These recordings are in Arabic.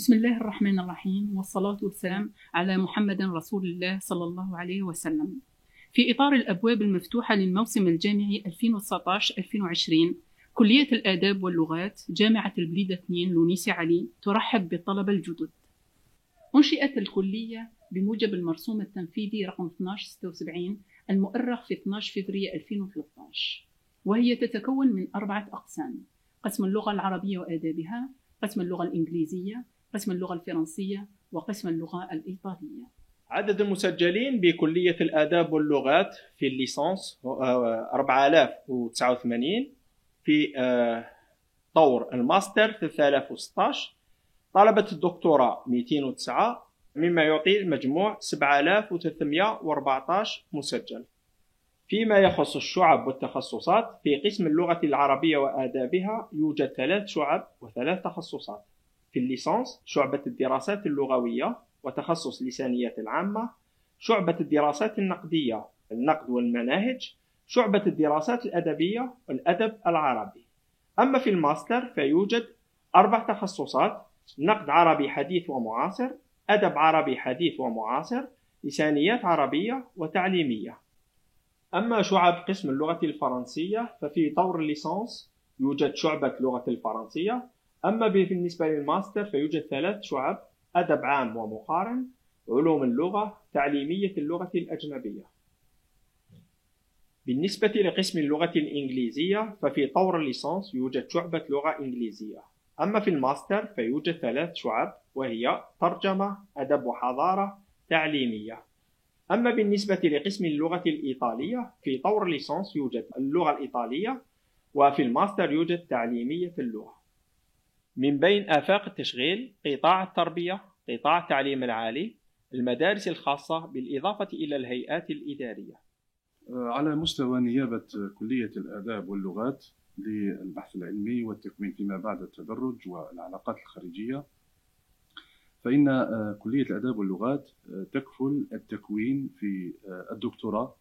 بسم الله الرحمن الرحيم، والصلاة والسلام على محمد رسول الله صلى الله عليه وسلم. في إطار الأبواب المفتوحة للموسم الجامعي 2019-2020، كلية الآداب واللغات جامعة البليدة 2 لونيسي علي ترحب بالطلبة الجدد. أنشئت الكلية بموجب المرسوم التنفيذي رقم 1276 المؤرخ في 12 فبراير 2013، وهي تتكون من 4 أقسام: قسم اللغة العربية وآدابها، قسم اللغة الإنجليزية، قسم اللغة الفرنسية، وقسم اللغة الإيطالية. عدد المسجلين بكلية الآداب واللغات في الليسانس 4089، في طور الماستر 3016، طلبة الدكتوراه 209، مما يعطي المجموع 7314 مسجل. فيما يخص الشعب والتخصصات، في قسم اللغة العربية وآدابها يوجد 3 شعب و3 تخصصات. في الليسانس شعبة الدراسات اللغوية وتخصص لسانيات العامة، شعبة الدراسات النقدية النقد والمناهج، شعبة الدراسات الأدبية والأدب العربي. أما في الماستر فيوجد 4 تخصصات: نقد عربي حديث ومعاصر، أدب عربي حديث ومعاصر، لسانيات عربية وتعليمية. أما شعب قسم اللغة الفرنسية ففي طور الليسانس يوجد شعبة لغة الفرنسية. أما بالنسبة للماستر فيوجد 3 شعب: أدب عام ومقارن، علوم اللغة، تعليمية اللغة الأجنبية. بالنسبة لقسم اللغة الإنجليزية ففي طور الليسانس يوجد شعبة لغة إنجليزية. أما في الماستر فيوجد 3 شعب، وهي ترجمة، أدب وحضارة، تعليمية. أما بالنسبة لقسم اللغة الإيطالية في طور الليسانس يوجد اللغة الإيطالية، وفي الماستر يوجد تعليمية اللغة. من بين آفاق التشغيل قطاع التربية، قطاع التعليم العالي، المدارس الخاصة، بالإضافة إلى الهيئات الإدارية. على مستوى نيابة كلية الآداب واللغات للبحث العلمي والتكوين فيما بعد التدرج والعلاقات الخارجية، فإن كلية الآداب واللغات تكفل التكوين في الدكتوراه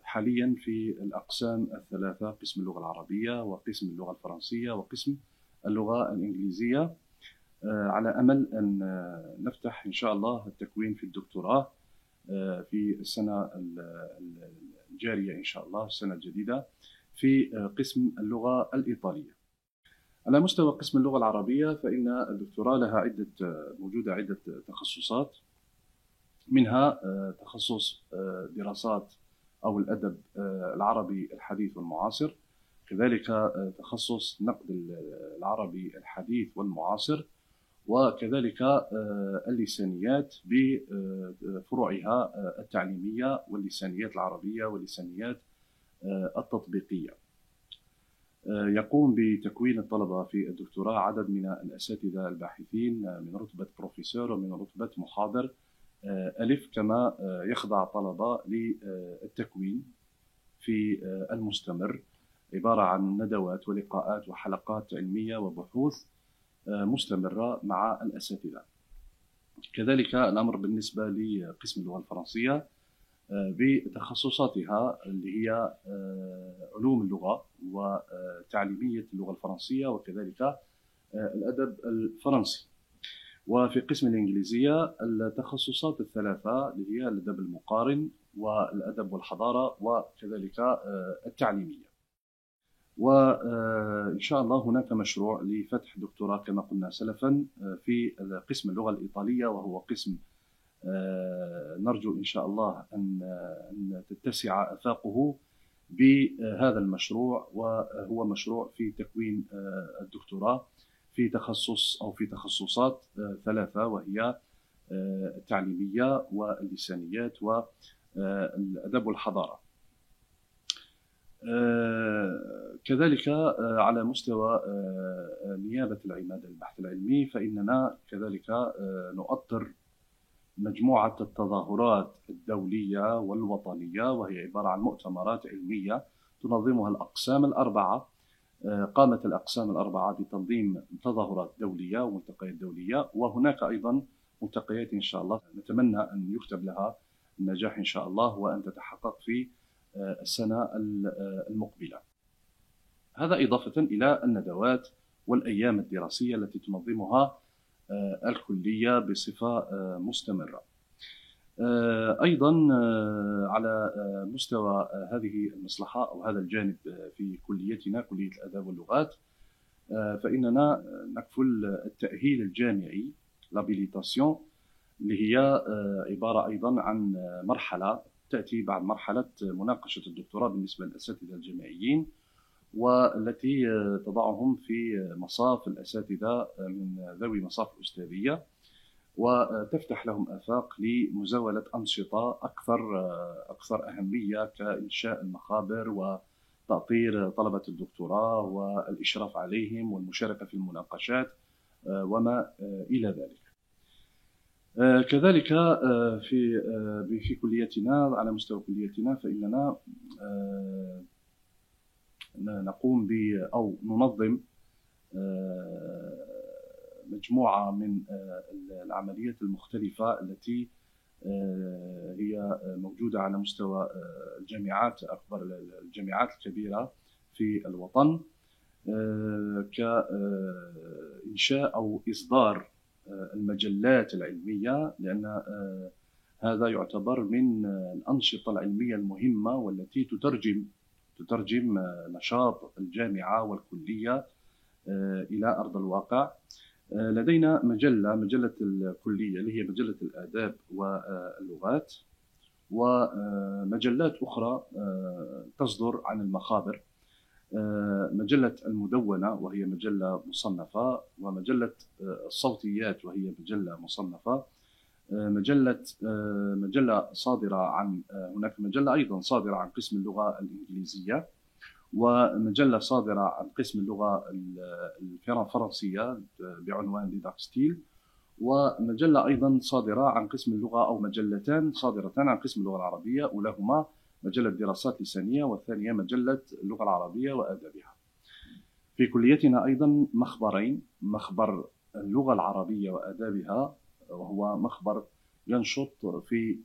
حاليا في الأقسام ال3: قسم اللغة العربية، وقسم اللغة الفرنسية، وقسم اللغة الإنجليزية، على أمل أن نفتح إن شاء الله التكوين في الدكتوراه في السنة الجارية إن شاء الله، السنة الجديدة، في قسم اللغة الإيطالية. على مستوى قسم اللغة العربية فإن الدكتوراه لها موجودة عدة تخصصات، منها تخصص دراسات أو الأدب العربي الحديث والمعاصر، كذلك تخصص نقد العربي الحديث والمعاصر، وكذلك اللسانيات بفروعها التعليمية واللسانيات العربية واللسانيات التطبيقية. يقوم بتكوين الطلبة في الدكتوراه عدد من الأساتذة الباحثين من رتبة بروفيسور ومن رتبة محاضر ألف، كما يخضع الطلبة للتكوين في المستمر، عبارة عن ندوات ولقاءات وحلقات علمية وبحوث مستمرة مع الأساتذة. كذلك الأمر بالنسبة لقسم اللغة الفرنسية بتخصصاتها اللي هي علوم اللغة وتعليمية اللغة الفرنسية، وكذلك الأدب الفرنسي. وفي قسم الإنجليزية التخصصات ال3 اللي هي الأدب المقارن والأدب والحضارة وكذلك التعليمية. وإن شاء الله هناك مشروع لفتح دكتوراه كما قلنا سلفا في قسم اللغة الإيطالية، وهو قسم نرجو إن شاء الله أن تتسع آفاقه بهذا المشروع، وهو مشروع في تكوين الدكتوراه في تخصص أو في تخصصات 3، وهي التعليمية واللسانيات والأدب والحضارة. كذلك على مستوى نيابة العمادة البحث العلمي فإننا كذلك نؤطر مجموعة التظاهرات الدولية والوطنية، وهي عبارة عن مؤتمرات علمية تنظمها الأقسام ال4. قامت الأقسام ال4 بتنظيم تظاهرات دولية وملتقيات دولية، وهناك أيضا ملتقيات إن شاء الله نتمنى أن يكتب لها النجاح إن شاء الله وأن تتحقق في السنة المقبلة. هذا إضافة إلى الندوات والأيام الدراسية التي تنظمها الكلية بصفة مستمرة. أيضا على مستوى هذه المصلحة أو هذا الجانب في كليتنا كلية الآداب واللغات، فإننا نكفل التأهيل الجامعي l'habilitation اللي هي عبارة أيضا عن مرحلة تأتي بعد مرحلة مناقشة الدكتوراه بالنسبة للأساتذة الجامعيين، والتي تضعهم في مصاف الأساتذة من ذوي مصاف الأستاذية، وتفتح لهم آفاق لمزاولة أنشطة أكثر أهمية كإنشاء المخابر وتأطير طلبة الدكتوراه والإشراف عليهم والمشاركة في المناقشات وما إلى ذلك. كذلك في كليتنا على مستوى كليتنا فإننا نقوم أو ننظم مجموعة من العمليات المختلفة التي هي موجودة على مستوى الجامعات أكبر الجامعات الكبيرة في الوطن، كإنشاء أو إصدار المجلات العلمية، لأن هذا يعتبر من الأنشطة العلمية المهمة والتي تترجم نشاط الجامعة والكلية إلى أرض الواقع. لدينا مجلة الكلية اللي هي مجلة الآداب واللغات، ومجلات أخرى تصدر عن المخابر، مجلة المدونة وهي مجلة مصنفة، ومجلة الصوتيات وهي مجلة مصنفة، مجلة صادرة عن هناك مجلة أيضا صادرة عن قسم اللغة الإنجليزية، ومجلة صادرة عن قسم اللغة الفرنسية بعنوان ديداكستيل، ومجلة أيضا صادرة عن قسم اللغة أو مجلتان صادرتان عن قسم اللغة العربية، أولاهما مجلة دراسات لسانية والثانية مجلة اللغة العربية وآدابها. في كليتنا أيضا مخبرين، مخبر اللغة العربية وآدابها وهو مخبر ينشط في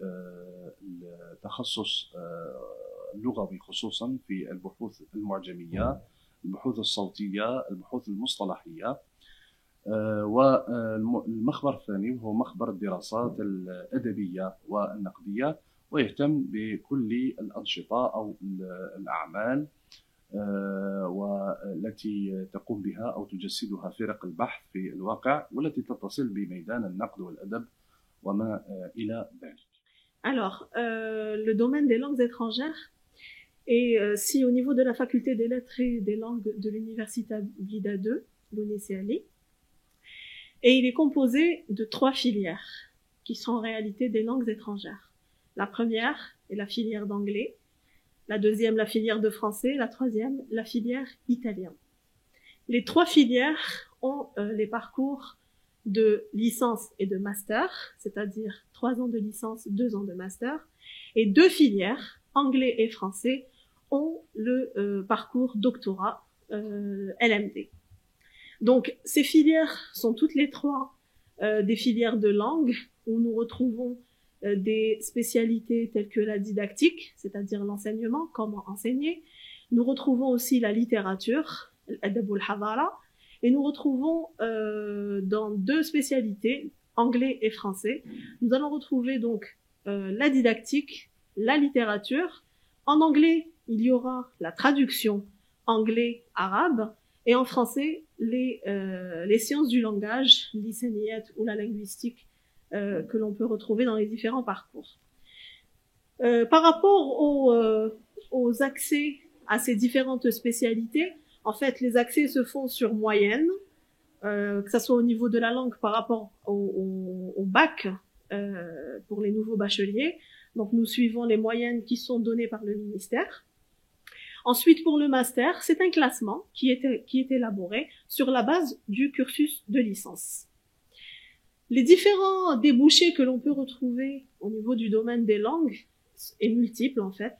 التخصص اللغوي خصوصا في البحوث المعجمية، البحوث الصوتية، البحوث المصطلحية، والمخبر الثاني وهو مخبر الدراسات الأدبية والنقدية، ويهتم بكل الأنشطة أو الأعمال والتي تقوم بها أو تجسدها فرق البحث في الواقع، والتي تتصل بميدان النقد والأدب وما إلى ذلك. Alors, le domaine des langues étrangères, et si au niveau de la faculté des lettres et des langues de l'université Blida 2, l'UNICLI, et il est composé de 3 filières qui sont en réalité des langues étrangères. La première est la filière d'anglais, la deuxième la filière de français, la troisième la filière italien. Les 3 filières ont les parcours de licence et de master, c'est-à-dire 3 ans de licence, 2 ans de master, et 2 filières, anglais et français, ont le parcours doctorat LMD. Donc ces filières sont toutes les 3 des filières de langue où nous retrouvons des spécialités telles que la didactique, c'est-à-dire l'enseignement, comment enseigner. Nous retrouvons aussi la littérature, l'adab al-hadara, et nous retrouvons dans 2 spécialités, anglais et français. Nous allons retrouver donc la didactique, la littérature. En anglais, il y aura la traduction anglais-arabe, et en français, les sciences du langage, l'lisaniyat ou la linguistique, que l'on peut retrouver dans les différents parcours. Par rapport aux accès à ces différentes spécialités, en fait, les accès se font sur moyenne, que ce soit au niveau de la langue par rapport au bac pour les nouveaux bacheliers. Donc, nous suivons les moyennes qui sont données par le ministère. Ensuite, pour le master, c'est un classement qui est élaboré sur la base du cursus de licence. Les différents débouchés que l'on peut retrouver au niveau du domaine des langues est multiple en fait.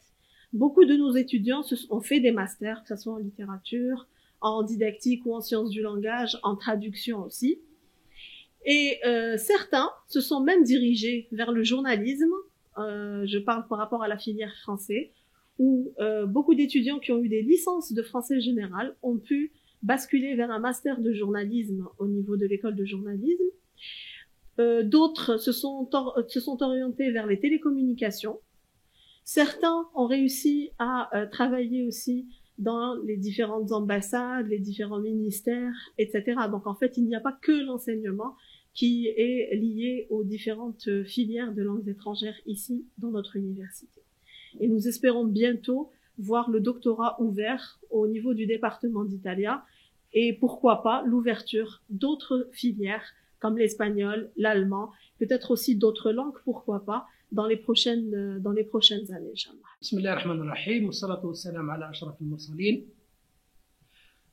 Beaucoup de nos étudiants ont fait des masters, que ce soit en littérature, en didactique ou en sciences du langage, en traduction aussi. Et certains se sont même dirigés vers le journalisme. Je parle par rapport à la filière français, où beaucoup d'étudiants qui ont eu des licences de français général ont pu basculer vers un master de journalisme au niveau de l'école de journalisme. D'autres se sont orientés vers les télécommunications. Certains ont réussi à travailler aussi dans les différentes ambassades, les différents ministères, etc. Donc en fait, il n'y a pas que l'enseignement qui est lié aux différentes filières de langues étrangères ici dans notre université. Et nous espérons bientôt voir le doctorat ouvert au niveau du département d'italien et pourquoi pas l'ouverture d'autres filières comme l'espagnol, l'allemand, peut-être aussi d'autres langues, pourquoi pas, dans les prochaines années, Inch'Allah. بسم الله الرحمن الرحيم والصلاة والسلام على أشرف المرسلين.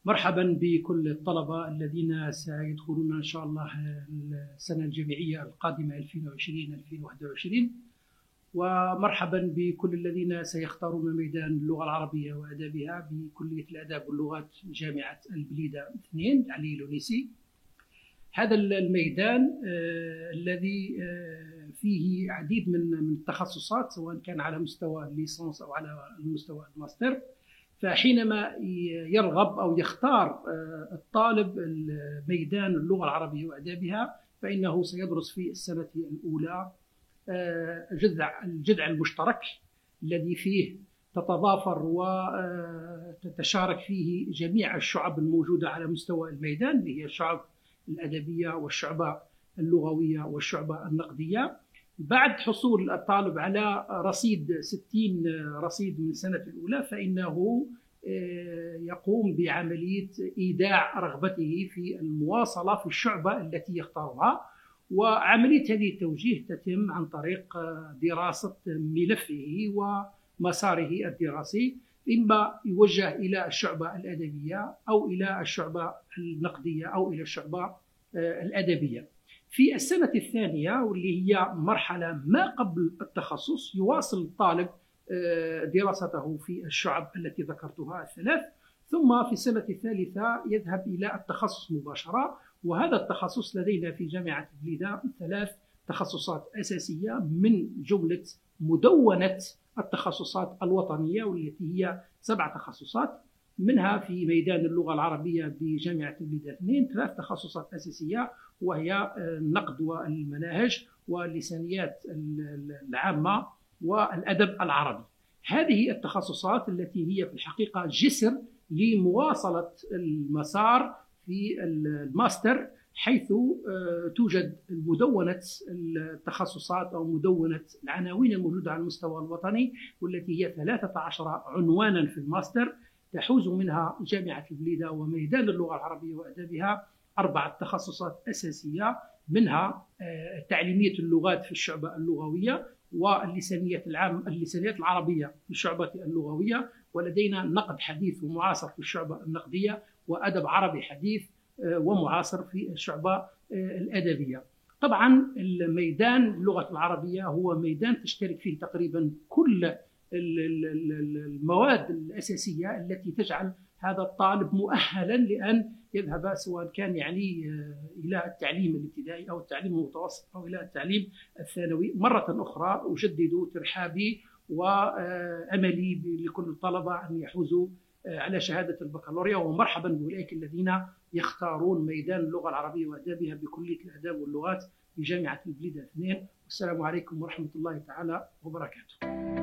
مرحبا بكل الطلبة الذين سيدخلون إن شاء الله السنة الجامعية القادمة 2020-2021، ومرحبا بكل الذين سيختارون ميدان اللغة العربية وآدابها بكلية الآداب واللغات جامعة البليدة 2 علي لونيسي. هذا الميدان الذي فيه عديد من التخصصات سواء كان على مستوى الليسانس أو على مستوى الماستر، فحينما يرغب أو يختار الطالب ميدان اللغة العربية وآدابها فإنه سيدرس في السنة الأولى الجذع المشترك الذي فيه تتضافر وتتشارك فيه جميع الشعب الموجودة على مستوى الميدان، اللي هي الشعب الأدبية والشعبة اللغوية والشعبة النقدية. بعد حصول الطالب على رصيد 60 رصيد من السنة الأولى فإنه يقوم بعملية إيداع رغبته في المواصلة في الشعبة التي يختارها، وعملية هذه التوجيه تتم عن طريق دراسة ملفه ومساره الدراسي، إما يوجه إلى الشعبة الأدبية أو إلى الشعبة النقدية أو إلى الشعبة الأدبية. في السنة الثانية واللي هي مرحلة ما قبل التخصص يواصل الطالب دراسته في الشعب التي ذكرتها الثلاث، ثم في السنة الثالثة يذهب إلى التخصص مباشرة. وهذا التخصص لدينا في جامعة بليدة 3 تخصصات أساسية من جملة مدونة التخصصات الوطنية والتي هي 7 تخصصات، منها في ميدان اللغة العربية بجامعة بليدة 2 3 تخصصات أساسية، وهي النقد والمناهج واللسانيات العامة والأدب العربي. هذه التخصصات التي هي في الحقيقة جسر لمواصلة المسار في الماستر، حيث توجد مدونة التخصصات أو مدونة العناوين الموجودة على المستوى الوطني، والتي هي 13 عنوانا في الماستر، تحوز منها جامعة البليدة وميدان اللغة العربية وآدابها 4 تخصصات أساسية، منها تعليمية اللغات في الشعبة اللغوية، واللسانيات العربية في الشعبة اللغوية، ولدينا نقد حديث ومعاصر في الشعبة النقدية، وأدب عربي حديث ومعاصر في الشعبة الأدبية. طبعا الميدان اللغة العربية هو ميدان تشترك فيه تقريبا كل المواد الأساسية التي تجعل هذا الطالب مؤهلا لأن يذهب سواء كان يعني إلى التعليم الابتدائي أو التعليم المتوسط أو إلى التعليم الثانوي. مرة أخرى أجدد ترحابي وأملي لكل الطلبة أن يحوزوا على شهادة البكالوريا، ومرحبا بأولئك الذين يختارون ميدان اللغة العربية وآدابها بكلية الآداب واللغات بجامعة البليدة 2. والسلام عليكم ورحمة الله تعالى وبركاته.